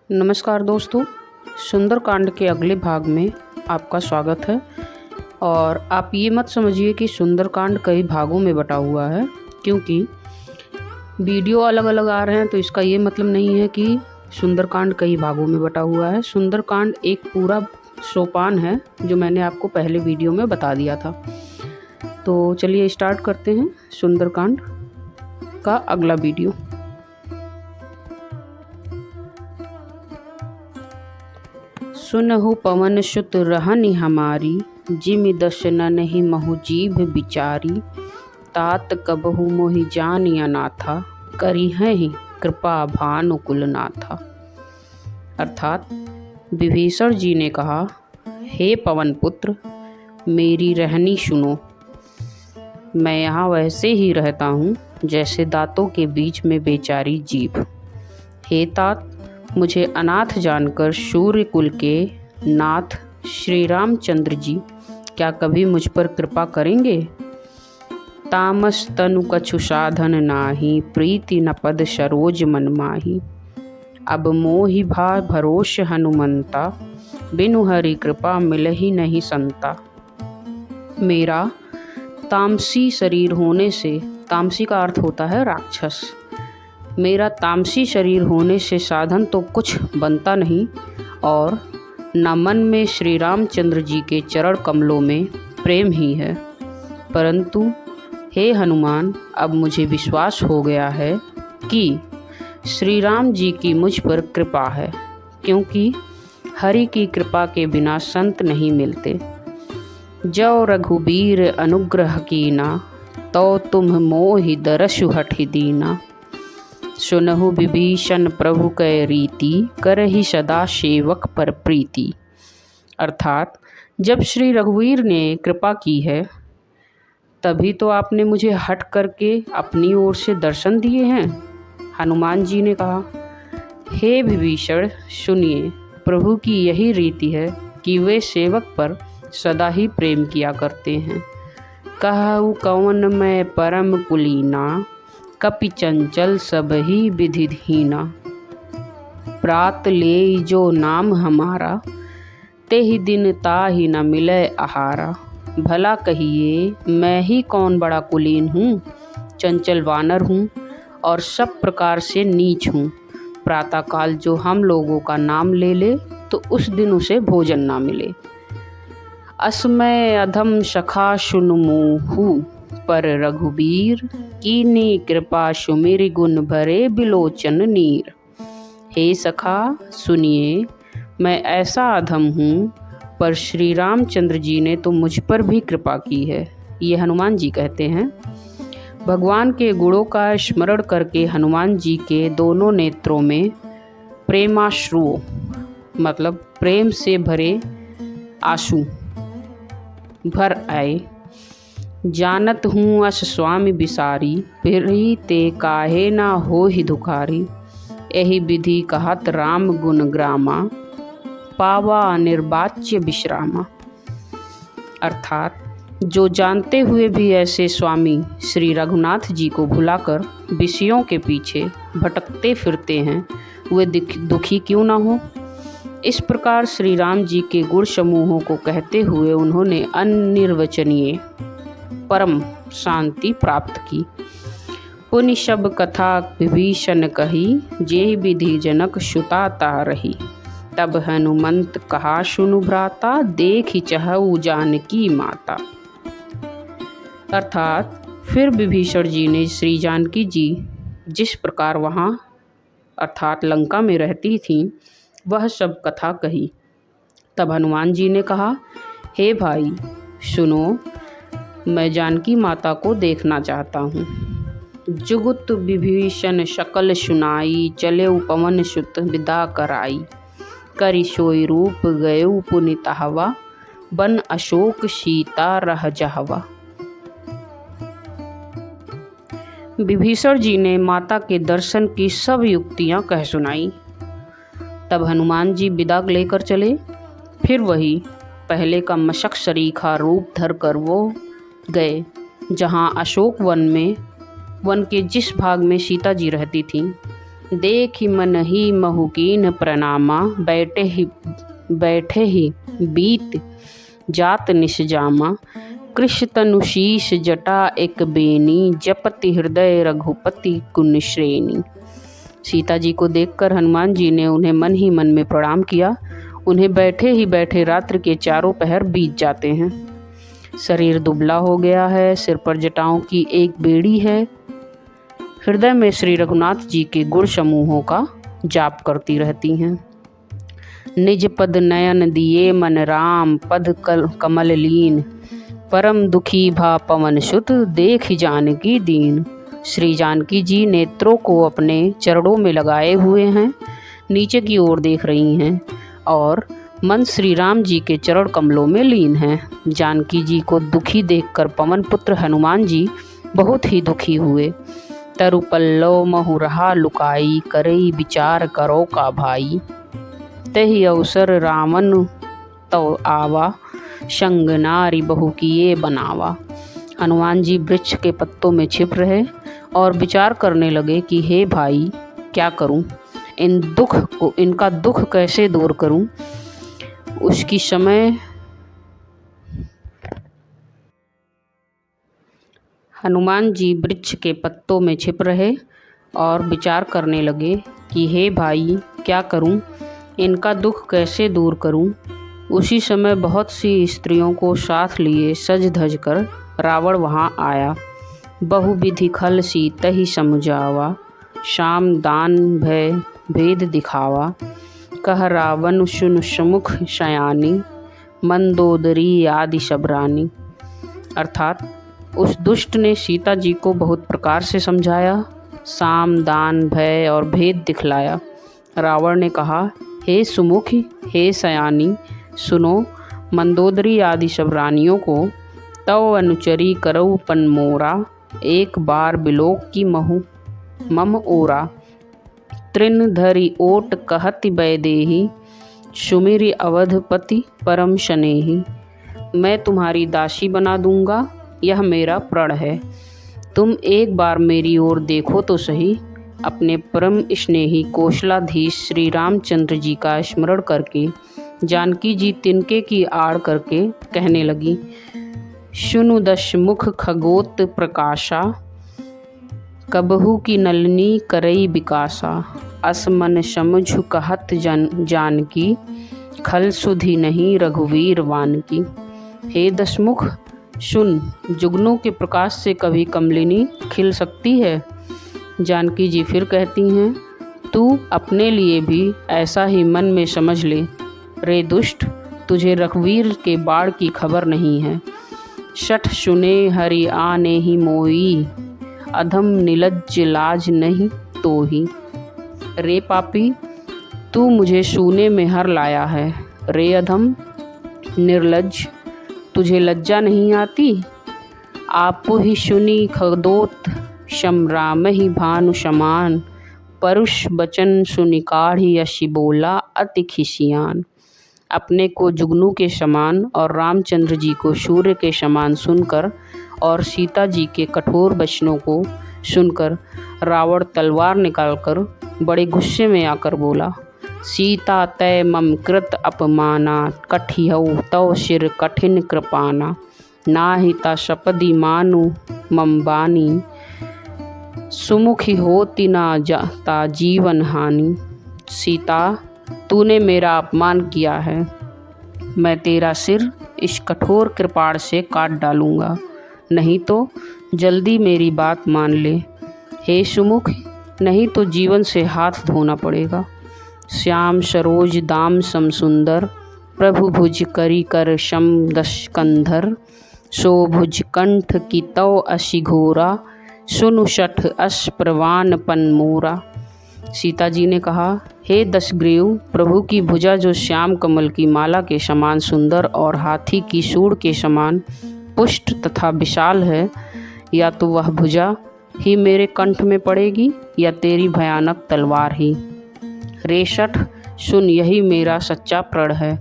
नमस्कार दोस्तों, सुंदरकांड के अगले भाग में आपका स्वागत है। और आप ये मत समझिए कि सुंदरकांड कई भागों में बटा हुआ है, क्योंकि वीडियो अलग अलग आ रहे हैं तो इसका ये मतलब नहीं है कि सुंदरकांड कई भागों में बटा हुआ है। सुंदरकांड एक पूरा सोपान है जो मैंने आपको पहले वीडियो में बता दिया था। तो चलिए स्टार्ट करते हैं सुंदरकांड का अगला वीडियो। सुनहु पवन सुत रहनि हमारी, जिमि दस ननहि महु जीभ बिचारी। तात कबहु मोहि जानि अनाथा, करिहहि कृपा भानुकुलनाथा। अर्थात विभीषण जी ने कहा, हे पवन पुत्र, मेरी रहनी सुनो। मैं यहाँ वैसे ही रहता हूँ जैसे दांतों के बीच में बेचारी जीभ। हे तात, मुझे अनाथ जानकर सूर्य कुल के नाथ श्री रामचंद्र जी क्या कभी मुझ पर कृपा करेंगे? तामस तनु कछु साधन नाही, प्रीति न पद सरोज मन माही। अब मोहि भा भरोस हनुमंता, बिनु हरि कृपा मिलहि नहीं संता। मेरा तामसी शरीर होने से, तामसी का अर्थ होता है राक्षस, मेरा तामसी शरीर होने से साधन तो कुछ बनता नहीं, और न मन में श्री रामचंद्र जी के चरण कमलों में प्रेम ही है। परंतु हे हनुमान, अब मुझे विश्वास हो गया है कि श्री राम जी की मुझ पर कृपा है, क्योंकि हरि की कृपा के बिना संत नहीं मिलते। जो रघुबीर अनुग्रह कीना, तो तुम मोहि दरसु हठि दीना। सुनहु विभीषण प्रभु कै रीति, करहि सदा सेवक पर प्रीति। अर्थात जब श्री रघुवीर ने कृपा की है, तभी तो आपने मुझे हट करके अपनी ओर से दर्शन दिए हैं। हनुमान जी ने कहा, हे विभीषण, सुनिए, प्रभु की यही रीति है कि वे सेवक पर सदा ही प्रेम किया करते हैं। कहु कवन मैं परम कुलीना, कपि चंचल सब ही विधिहीना। प्रात ले जो नाम हमारा, तेहि दिन ताहि न मिले आहारा। भला कहिए मैं ही कौन बड़ा कुलीन हूँ, चंचल वानर हूँ और सब प्रकार से नीच हूँ। प्रातःकाल जो हम लोगों का नाम ले ले तो उस दिन उसे भोजन ना मिले। असमय अधम सखा सुन मोहू, पर रघुबीर कीनी कृपा सुमिर गुण भरे बिलोचन नीर। हे सखा, सुनिए, मैं ऐसा अधम हूँ, पर श्री रामचंद्र जी ने तो मुझ पर भी कृपा की है। ये हनुमान जी कहते हैं। भगवान के गुणों का स्मरण करके हनुमान जी के दोनों नेत्रों में प्रेमाश्रुओं, मतलब प्रेम से भरे आंसू भर आए। जानत हूँ अस स्वामी बिसारी, फिरहि ते काहे ना होहि दुखारी। एहि विधि कहत राम गुण ग्रामा, पावा निर्वाच्य विश्रामा। अर्थात जो जानते हुए भी ऐसे स्वामी श्री रघुनाथ जी को भुलाकर विषयों के पीछे भटकते फिरते हैं, वे दुखी क्यों ना हो। इस प्रकार श्री राम जी के गुण समूहों को कहते हुए उन्होंने अनिर्वचनीय परम शांति प्राप्त की। पुनि सब कथा विभीषण कही, जे विधि जनक सुता ता रही। तब हनुमंत कहा सुनु भ्राता, देखि चहु जानकी माता। अर्थात फिर विभीषण जी ने श्री जानकी जी जिस प्रकार वहाँ अर्थात लंका में रहती थीं, वह सब कथा कही। तब हनुमान जी ने कहा, हे भाई सुनो, मैं जानकी माता को देखना चाहता हूँ। जुगुत विभीषण सकल सुनाई, चले पवन सुत विदा कराई। करि सोई रूप गयउ पुनि तहवा, बन अशोक सीता रह जहवा। विभीषण जी ने माता के दर्शन की सब युक्तियाँ कह सुनाई। तब हनुमान जी विदा लेकर चले। फिर वही पहले का मशक सरीखा रूप धर कर वो गए जहाँ अशोक वन में, वन के जिस भाग में सीता जी रहती थीं, देखि मन ही महुकीन प्रणामा, बैठे ही बीत जात निशजामा। कृष तनु शीश जटा एक बेनी, जपति हृदय रघुपति गुण श्रेणी। सीता जी को देखकर हनुमान जी ने उन्हें मन ही मन में प्रणाम किया। उन्हें बैठे ही बैठे रात्र के चारों पहर बीत जाते हैं। शरीर दुबला हो गया है, सिर पर जटाओं की एक बेड़ी है। हृदय में श्री रघुनाथ जी के गुण समूहों का जाप करती रहती हैं। निज पद नयन दिए मन राम, पद कमल लीन। परम दुखी भा पवन सुत, देख जानकी दीन। श्री जानकी जी नेत्रों को अपने चरणों में लगाए हुए हैं, नीचे की ओर देख रही हैं और मन श्री राम जी के चरण कमलों में लीन है। जानकी जी को दुखी देखकर पवन पुत्र हनुमान जी बहुत ही दुखी हुए। तरु पल्लव महु रहा लुकाई, करई विचार करो का भाई। तहि अवसर रावण तो आवा, संग नारी बहु किए बनावा। हनुमान जी वृक्ष के पत्तों में छिप रहे और विचार करने लगे कि हे भाई, क्या करूं, इनका दुख कैसे दूर करूं। उसकी समय हनुमान जी वृक्ष के पत्तों में छिप रहे और विचार करने लगे कि हे भाई, क्या करूं, इनका दुख कैसे दूर करूं। उसी समय बहुत सी स्त्रियों को साथ लिए सज धज कर रावण वहां आया। बहुविधि खल सीतहि समुझावा, शाम दान भय भेद दिखावा। कह रावण सुन सुमुख शयानी, मंदोदरी आदि सब रानी। अर्थात उस दुष्ट ने सीता जी को बहुत प्रकार से समझाया, साम दान भय और भेद दिखलाया। रावण ने कहा, हे सुमुखी, हे सयानी, सुनो, मंदोदरी आदि सब रानियों को तव अनुचरी करऊ पन मोरा। एक बार बिलोक की महु मम ओरा। तृण धरि ओट कहति बैदेही, सुमिरि अवधपति परम शनेही। मैं तुम्हारी दासी बना दूंगा, यह मेरा प्रण है। तुम एक बार मेरी ओर देखो तो सही। अपने परम स्नेही कौशलाधीश श्री रामचंद्र जी का स्मरण करके जानकी जी तिनके की आड़ करके कहने लगी, सुनु दशमुख खगोत प्रकाशा, कबहू की नलनी करई विकासा। असमन समझु कहत जानकी, खल सुधि नहीं रघुवीर वानकी। हे दशमुख, सुन, जुगनू के प्रकाश से कभी कमलिनी खिल सकती है। जानकी जी फिर कहती हैं, तू अपने लिए भी ऐसा ही मन में समझ ले। रे दुष्ट, तुझे रघुवीर के बाढ़ की खबर नहीं है। शठ सुने हरि आने ही मोई, अधम निलज्ज लाज नहीं तो ही। रे पापी, तू मुझे सूने में हर लाया है। रे अधम निर्लज्ज, तुझे लज्जा नहीं आती। आप ही सुनी खगोत, शम राम ही भानु समान। परुष बचन सुनि काढ़ी अशि बोला, अति खिसियान। अपने को जुगनू के समान और रामचंद्र जी को सूर्य के समान सुनकर और सीता जी के कठोर वचनों को सुनकर रावण तलवार निकालकर बड़े गुस्से में आकर बोला, सीता तय मम कृत अपमाना, कठिहउ तव शिर कठिन कृपाना। नाहिता सपदि मानु मम बानी, सुमुखी होती ना जाता जीवन हानि। सीता, तूने मेरा अपमान किया है, मैं तेरा सिर इस कठोर कृपाण से काट डालूंगा, नहीं तो जल्दी मेरी बात मान ले। हे सुमुख, नहीं तो जीवन से हाथ धोना पड़ेगा। श्याम सरोज दाम सम सुंदर, प्रभु भुज करी कर शम दश कंधर। सो भुज कंठ की तव अशि घोरा, सुनु शठ अश प्रवान पन मोरा। सीता जी ने कहा, हे दशग्रीव, प्रभु की भुजा जो श्याम कमल की माला के समान सुंदर और हाथी की सूंड के समान पुष्ट तथा विशाल है, या तो वह भुजा ही मेरे कंठ में पड़ेगी या तेरी भयानक तलवार ही। रे शठ, सुन, यही मेरा सच्चा प्रण है।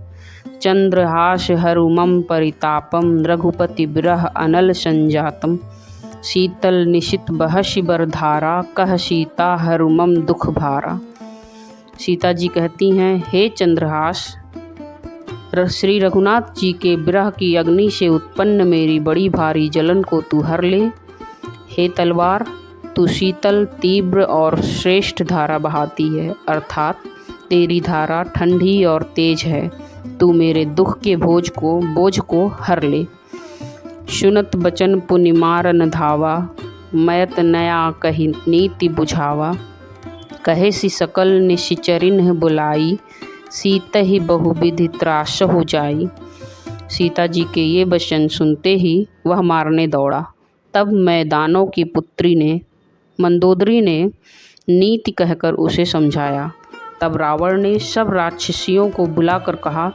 चंद्रहास हरु मम परितापम, रघुपति विरह अनल संजातम। शीतल निशित बहषि बरधारा, कह सीता हरुमम दुख भारा। सीता जी कहती हैं, हे चंद्रहास, श्री रघुनाथ जी के विरह की अग्नि से उत्पन्न मेरी बड़ी भारी जलन को तू हर ले। हे तलवार, तू शीतल, तीव्र और श्रेष्ठ धारा बहाती है, अर्थात तेरी धारा ठंडी और तेज है। तू मेरे दुख के बोझ को हर ले। सुनत बचन पुनि मारन धावा, मयत नया कही नीति बुझावा। कहे सी सकल निशिचरिन बुलाई, सीत ही बहुविधि त्रास हो जाई। सीता जी के ये वचन सुनते ही वह मारने दौड़ा। तब मैदानों की पुत्री ने, मंदोदरी ने नीति कहकर उसे समझाया। तब रावण ने सब राक्षसियों को बुलाकर कहा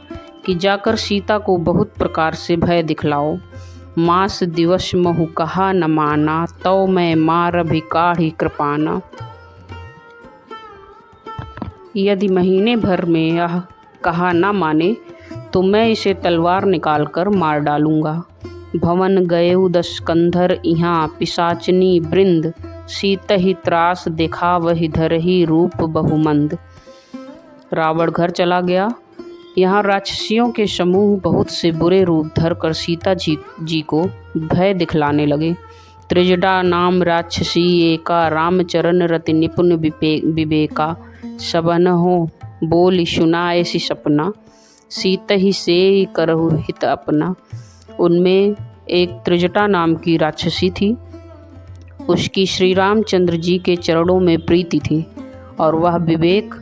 कि जाकर सीता को बहुत प्रकार से भय दिखलाओ। मास दिवस महु कहा न माना, तौ मैं मार भी काढ़ी कृपाना। यदि महीने भर में यह कहा न माने तो मैं इसे तलवार निकालकर मार डालूंगा। भवन गयेउ 10 कंधर इहाँ, पिशाचनी वृंद, सीत ही त्रास देखा वही धरही रूप बहुमंद। रावण घर चला गया। यहाँ राक्षसियों के समूह बहुत से बुरे रूप धरकर सीता जी को भय दिखलाने लगे। त्रिजटा नाम राक्षसी एका, रामचरण रति निपुण विवेका। सबन हो बोल सुनाए सी सपना, सीत ही से करहु हित अपना। उनमें एक त्रिजटा नाम की राक्षसी थी। उसकी श्री रामचंद्र जी के चरणों में प्रीति थी और वह विवेक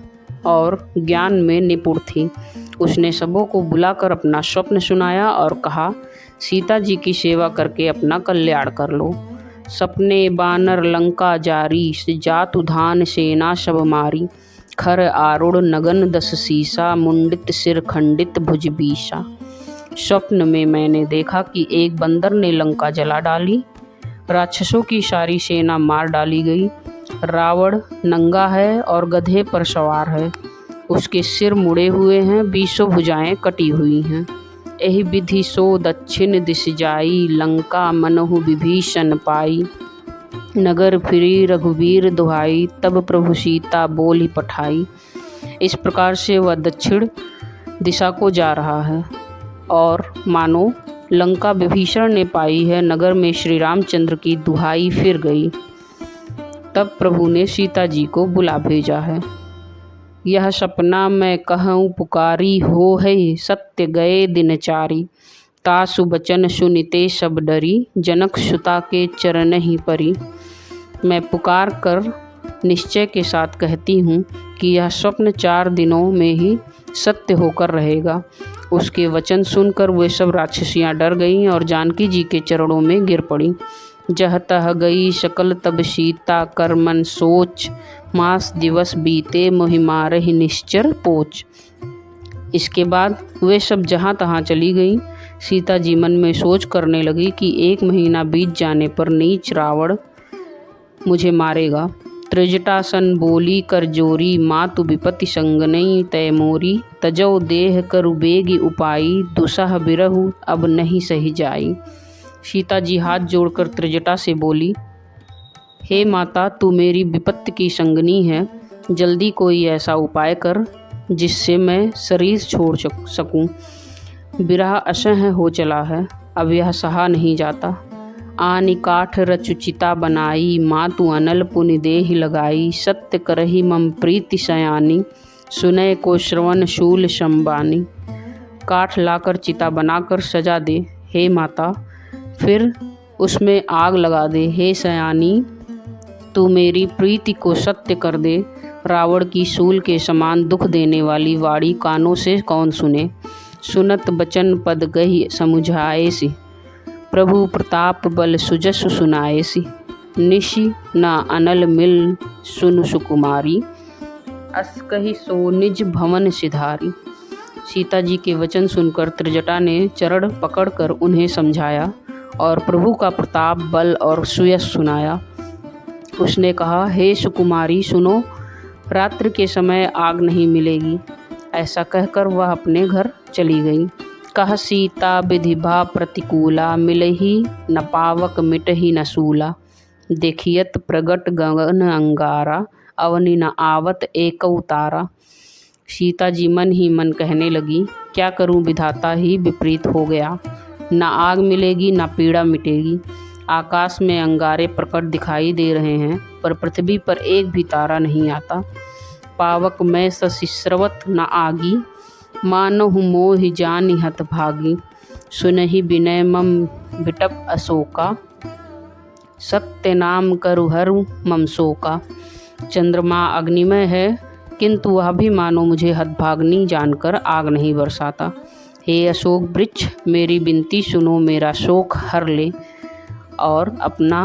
और ज्ञान में निपुण थी। उसने सबों को बुलाकर अपना स्वप्न सुनाया और कहा, सीता जी की सेवा करके अपना कल्याण कर लो। सपने बानर लंका जारी, जातु धान सेना सब मारी। खर आरूढ़ नगन 10 सीसा, मुंडित सिर खंडित भुज बीसा। स्वप्न में मैंने देखा कि एक बंदर ने लंका जला डाली, राक्षसों की सारी सेना मार डाली गई। रावण नंगा है और गधे पर सवार है, उसके सिर मुड़े हुए हैं, 20 भुजाएं कटी हुई हैं। एहि विधि सो दक्षिण दिश जाई, लंका मनहु विभीषण पाई। नगर फिरी रघुवीर दुहाई, तब प्रभु सीता बोली पठाई। इस प्रकार से वह दक्षिण दिशा को जा रहा है और मानो लंका विभीषण ने पाई है। नगर में श्री रामचंद्र की दुहाई फिर गई। तब प्रभु ने सीता जी को बुला भेजा है। यह सपना मैं कहूँ पुकारी, हो है सत्य गए दिनचारी। तासु बचन सुनिते सब डरी, जनक सुता के चरण ही परी। मैं पुकार कर निश्चय के साथ कहती हूँ कि यह स्वप्न 4 दिनों में ही सत्य होकर रहेगा। उसके वचन सुनकर वे सब राक्षसियाँ डर गईं और जानकी जी के चरणों में गिर पड़ी। जह तह गई सकल तब सीता, कर मन सोच, मास दिवस बीते मोहि मारहि निश्चर पोच। इसके बाद वे सब जहाँ तहाँ चली गईं। सीता जी मन में सोच करने लगी कि 1 महीना बीत जाने पर नीच रावण मुझे मारेगा। त्रिजटासन बोली कर जोरी, मातु विपति संगनई तय मोरी। तजौ देह करु बेगी उपाई, दुसह बिरहु अब नहीं सही जाई। सीता जी हाथ जोड़कर त्रिजटा से बोली, हे माता, तू मेरी विपत्ति की संगनी है। जल्दी कोई ऐसा उपाय कर जिससे मैं शरीर छोड़ सकूं। विरह असह्य हो चला है, अब यह सहा नहीं जाता। आनि काठ रचुचिता बनाई, मातु अनल पुनि देहि लगाई। सत्य करहि मम प्रीति सयानी, सुनय को श्रवण शूल संबानी। काठ लाकर चिता बनाकर सजा दे हे माता, फिर उसमें आग लगा दे हे सयानी। तू मेरी प्रीति को सत्य कर दे। रावण की सूल के समान दुख देने वाली वाणी कानों से कौन सुने। सुनत बचन पद गही समुझाए सी, प्रभु प्रताप बल सुजस सुनाए सी। निशि न अनल मिल सुन सुकुमारी, अस कही सो निज भवन सिधारी। सीता जी के वचन सुनकर त्रिजटा ने चरण पकड़कर उन्हें समझाया और प्रभु का प्रताप, बल और सुयश सुनाया। उसने कहा, हे सुकुमारी सुनो, रात्रि के समय आग नहीं मिलेगी। ऐसा कहकर वह अपने घर चली गई। कह सीता विधिभा प्रतिकूला, मिलही न पावक मिटही न सूला। देखियत प्रगट गगन अंगारा, अवनि न आवत एकौ तारा। सीता जी मन ही मन कहने लगी, क्या करूं विधाता ही विपरीत हो गया। न आग मिलेगी न पीड़ा मिटेगी। आकाश में अंगारे प्रकट दिखाई दे रहे हैं, पर पृथ्वी पर एक भी तारा नहीं आता। पावक मैं सशिश्रवत न आगी, मानहु मोहि जानि हतभागी। सुनहि विनय मम बिटप अशोका, सत्य नाम करु हरु मम शोका। चंद्रमा अग्निमय है, किंतु वह भी मानो मुझे हतभाग्नि जानकर आग नहीं बरसाता। हे अशोक वृक्ष, मेरी विनती सुनो, मेरा शोक हर ले और अपना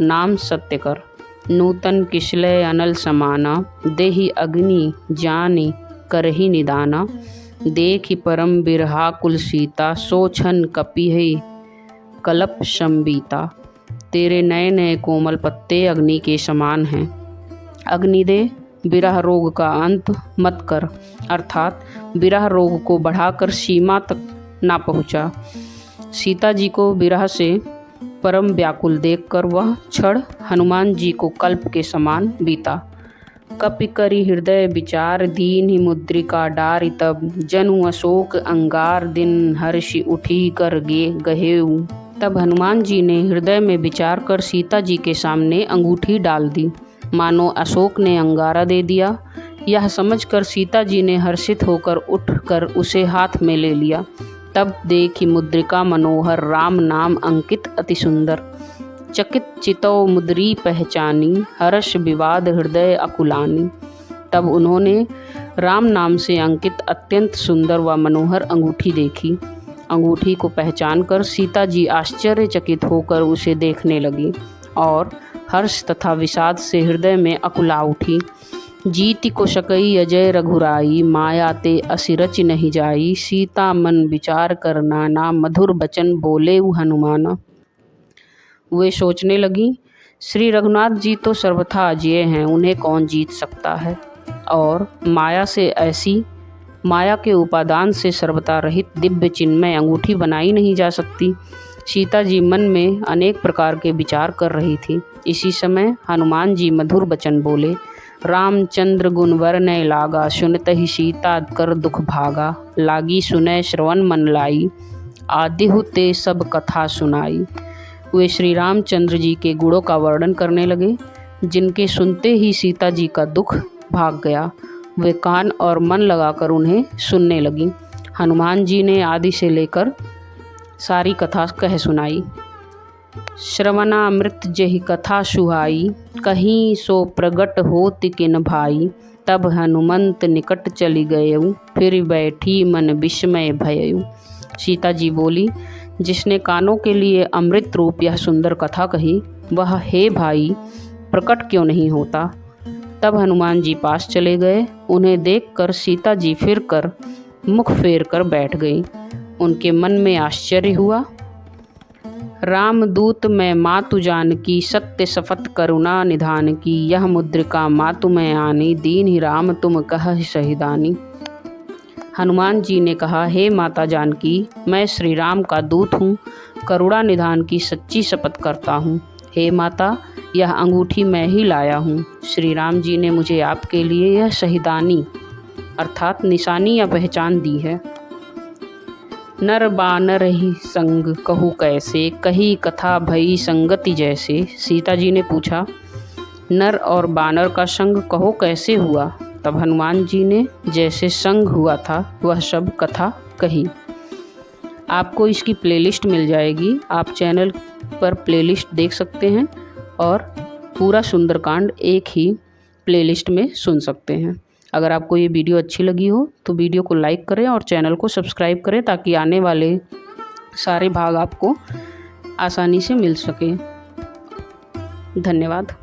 नाम सत्य कर। नूतन किशलय अनल समाना, देहि अग्नि जानि करहि निदाना। देखि परम बिरहा कुल सीता, सोछन कपिहि कलप संबीता। तेरे नए नए कोमल पत्ते अग्नि के समान हैं। अग्नि दे, विरह रोग का अंत मत कर, अर्थात विरह रोग को बढ़ाकर सीमा तक ना पहुँचा। सीता जी को विरह से परम व्याकुल देखकर वह क्षण हनुमान जी को कल्प के समान बीता। कपि करि हृदय विचार, दीन ही मुद्रिका डारि तब। जनु अशोक अंगार, दिन हर्षि उठी कर गे गहेऊ। तब हनुमान जी ने हृदय में विचार कर सीता जी के सामने अंगूठी डाल दी, मानो अशोक ने अंगारा दे दिया। यह समझकर सीता जी ने हर्षित होकर उठकर उसे हाथ में ले लिया। तब देखी मुद्रिका मनोहर, राम नाम अंकित अति सुंदर। चकित चितौ मुद्री पहचानी, हर्ष विवाद हृदय अकुलानी। तब उन्होंने राम नाम से अंकित अत्यंत सुंदर व मनोहर अंगूठी देखी। अंगूठी को पहचान कर सीता जी आश्चर्यचकित होकर उसे देखने लगी और हर्ष तथा विषाद से हृदय में अकुला उठी। जीति को शकई अजय रघुराई, माया ते असिरच नहीं जाई। सीता मन विचार कर नाना, मधुर बचन बोले हनुमाना। वे सोचने लगी, श्री रघुनाथ जी तो सर्वथा अजय हैं, उन्हें कौन जीत सकता है। और माया के उपादान से सर्वथा रहित दिव्य चिन्मय अंगूठी बनाई नहीं जा सकती। सीता जी मन में अनेक प्रकार के विचार कर रही थी। इसी समय हनुमान जी मधुर वचन बोले, रामचंद्र गुण वर्णय लागा, सुनत ही सीता कर दुख भागा। लागी सुनय श्रवण मन लाई, आदिहु ते सब कथा सुनाई। वे श्री रामचंद्र जी के गुणों का वर्णन करने लगे, जिनके सुनते ही सीता जी का दुख भाग गया। वे कान और मन लगाकर उन्हें सुनने लगी। हनुमान जी ने आदि से लेकर सारी कथा कह सुनाई। श्रवणामृत जहि कथा सुहाई, कहीं सो प्रगट होत किन भाई। तब हनुमंत निकट चली गयऊ, फिर बैठी मन विस्मय भयऊ। सीता जी बोली, जिसने कानों के लिए अमृत रूप यह सुंदर कथा कही, वह हे भाई प्रकट क्यों नहीं होता। तब हनुमान जी पास चले गए। उन्हें देखकर सीता जी फिर कर मुख फेर कर बैठ गई। उनके मन में आश्चर्य हुआ। रामदूत मैं मातु जानकी, सत्य शपथ करुणा निधान की। यह मुद्रिका मातु मैं आनी, दीन ही राम तुम कह सहिदानी। हनुमान जी ने कहा, हे माता जानकी, मैं श्री राम का दूत हूँ, करुणा निधान की सच्ची शपथ करता हूँ। हे माता, यह अंगूठी मैं ही लाया हूँ। श्री राम जी ने मुझे आपके लिए यह शहीदानी अर्थात निशानी या पहचान दी है। नर बानर ही संग कहू कैसे, कही कथा भई संगति जैसे। सीता जी ने पूछा, नर और बानर का संग कहो कैसे हुआ। तब हनुमान जी ने जैसे संग हुआ था वह सब कथा कही। आपको इसकी प्लेलिस्ट मिल जाएगी, आप चैनल पर प्लेलिस्ट देख सकते हैं और पूरा सुंदरकांड एक ही प्लेलिस्ट में सुन सकते हैं। अगर आपको ये वीडियो अच्छी लगी हो तो वीडियो को लाइक करें और चैनल को सब्सक्राइब करें, ताकि आने वाले सारे भाग आपको आसानी से मिल सकें। धन्यवाद।